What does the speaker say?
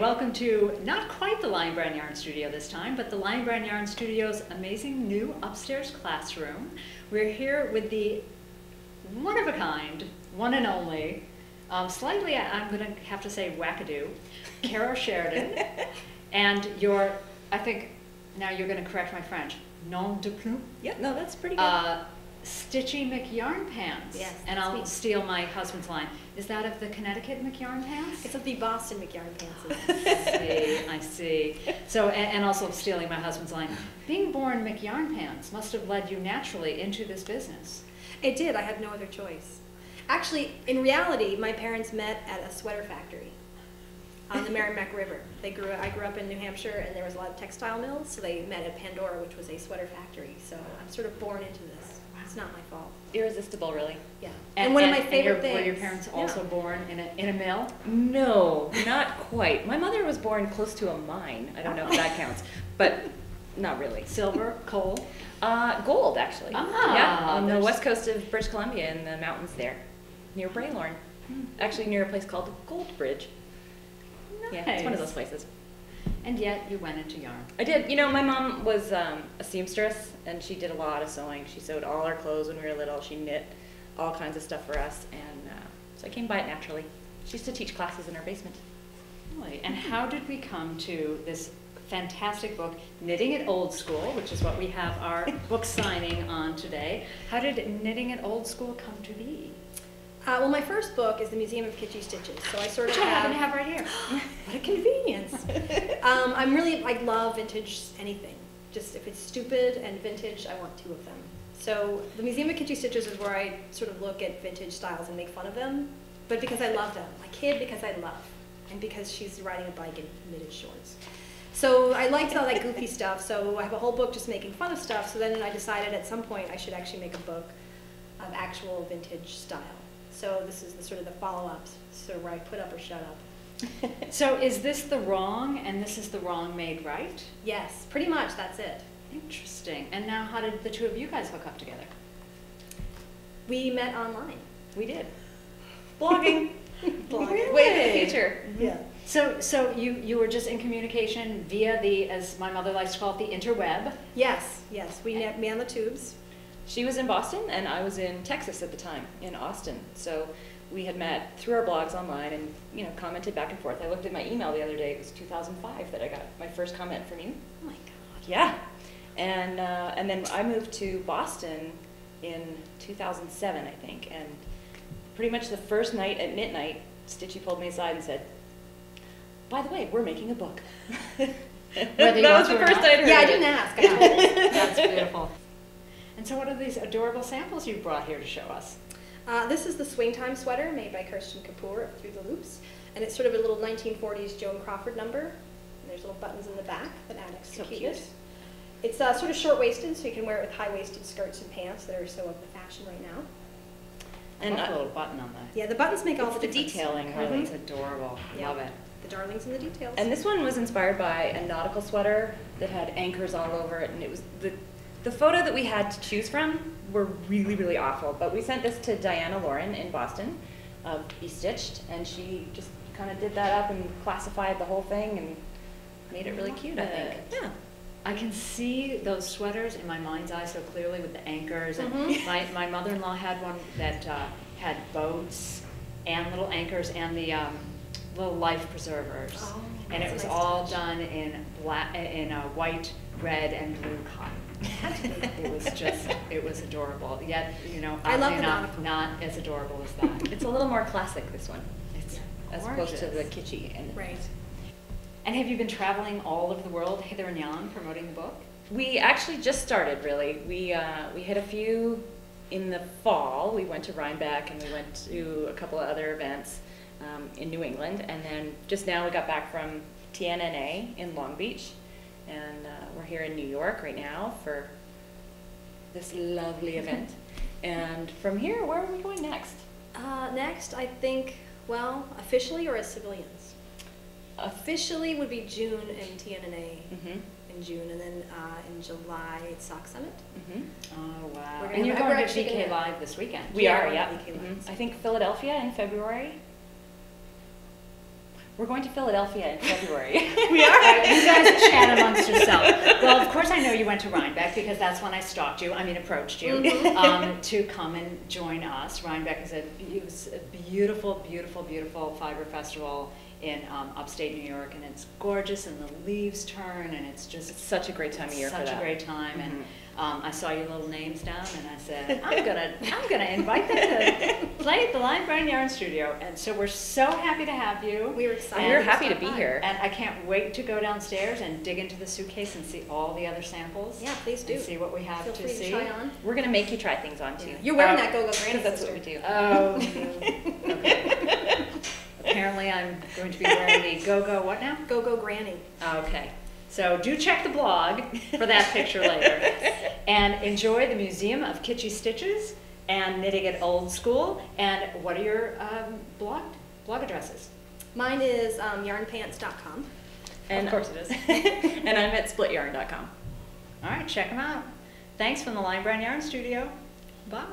welcome to not quite the Lion Brand Yarn Studio this time, but the Lion Brand Yarn Studio's amazing new upstairs classroom. We're here with the one-of-a-kind, one and only, slightly, I'm going to have to say wackadoo, Caro Sheridan, and your, I think, now you're going to correct my French, nom de plume? Yep, no, that's pretty good. Stitchy McYarnpants. Yes, and I'll steal my husband's line. Is that of the Connecticut McYarnpants? It's of the Boston McYarnpants. I see. So, and also stealing my husband's line, being born McYarnpants must have led you naturally into this business. It did. I had no other choice. Actually, in reality, my parents met at a sweater factory on the Merrimack River. I grew up in New Hampshire, and there was a lot of textile mills, so they met at Pandora, which was a sweater factory. So I'm sort of born into this. It's not my fault. Irresistible, really. Yeah. And one of my favorite things. Were your parents also born in a mill? No, not quite. My mother was born close to a mine. I don't know if that counts, but not really. Silver, coal? Gold, actually. Ah, yeah, on the west coast of British Columbia in the mountains there, near Braylorn. Actually, near a place called Goldbridge. Nice. Yeah, it's one of those places. And yet you went into yarn. I did. You know, my mom was a seamstress, and she did a lot of sewing. She sewed all our clothes when we were little. She knit all kinds of stuff for us, and so I came by it naturally. She used to teach classes in her basement. Really? And how did we come to this fantastic book, Knitting It Old School, which is what we have our book signing on today. How did Knitting It Old School come to be? Well, my first book is the Museum of Kitschy Stitches, so I sort of Which I happen to have right here. What a convenience! I love vintage anything. Just if it's stupid and vintage, I want two of them. So the Museum of Kitschy Stitches is where I sort of look at vintage styles and make fun of them, but because I love them. My kid because I love, and because she's riding a bike in knitted shorts. So I liked all that goofy stuff, so I have a whole book just making fun of stuff, so then I decided at some point I should actually make a book of actual vintage style. So this is the sort of the follow-up, so where I put up or shut up. So is this the wrong and this is the wrong made right? Yes, pretty much that's it. Interesting. And now how did the two of you guys hook up together? We met online. We did. Blogging. Blogging. Way in the future. Yeah. So you were just in communication via the, as my mother likes to call it, the interweb? Yes. We met me on the tubes. She was in Boston, and I was in Texas at the time, in Austin. So we had met through our blogs online and, you know, commented back and forth. I looked at my email the other day. It was 2005 that I got my first comment from you. Oh my God. Yeah. And then I moved to Boston in 2007, I think. And pretty much the first night at midnight, Stitchy pulled me aside and said, "By the way, we're making a book." That was the first I'd heard. Yeah, I didn't ask. That's beautiful. And so what are these adorable samples you brought here to show us? This is the Swing Time sweater made by Kirsten Kapoor of Through the Loops. And it's sort of a little 1940s Joan Crawford number. And there's little buttons in the back that add extra cuteness. It's sort of short-waisted, so you can wear it with high-waisted skirts and pants that are so of the fashion right now. And a little button on the... Yeah, the buttons make all the difference. Detailing really is adorable. Yeah. Love it. The darlings and the details. And this one was inspired by a nautical sweater that had anchors all over it, and it was the photo that we had to choose from were really, really awful, but we sent this to Diana Lauren in Boston of Be Stitched, and she just kind of did that up and classified the whole thing and made it really cute, I think. Yeah. I can see those sweaters in my mind's eye so clearly with the anchors. And my mother-in-law had one that had boats and little anchors and the little life preservers. Oh, and it was all done in black, in white, red, and blue cotton. It was adorable. Yet, you know, I love not as adorable as that. It's a little more classic, this one, It's as gorgeous. opposed to the kitschy. And Right. And have you been traveling all over the world, hither and yon, promoting the book? We actually just started, really. We hit a few in the fall. We went to Rhinebeck, and we went to a couple of other events in New England. And then just now we got back from TNNA in Long Beach. And we're here in New York right now for this lovely event. And from here, where are we going next? Next, I think, well, officially or as civilians? Officially would be June in TNNA in June, and then in July it's Sock Summit. Oh, wow. We're And you're we're going to actually BK gonna- Live this weekend. We are, we're yeah. at BK Live. I think Philadelphia in February. We're going to Philadelphia in February. We are. You guys chat amongst yourselves. Well, of course I know you went to Rhinebeck because that's when I stalked you, approached you, to come and join us. Rhinebeck is it was a beautiful, beautiful, beautiful fiber festival in upstate New York, and it's gorgeous, and the leaves turn, and it's just It's such a great time of year for that. such a great time. And I saw your little names down, and I said, I'm gonna invite them to play at the Line Brand Yarn Studio. And so we're so happy to have you. We were excited. We're And- happy to be here. And I can't wait to go downstairs and dig into the suitcase and see all the other samples. Yeah, please do. And see what we have Feel to free see. to try on. We're going to make you try things on too. Yeah. You're wearing Oh, that Go-Go Granny That's sister. what we do. Oh, okay. Apparently I'm going to be wearing the Go-Go what now? Go-Go Granny. Okay. So do check the blog for that picture later. And enjoy the Museum of Kitschy Stitches and Knitting It Old School. And what are your blog addresses? Mine is yarnpants.com. And, Of course it is. and I'm at splityarn.com. All right, check them out. Thanks from the Line Brand Yarn Studio. Bye.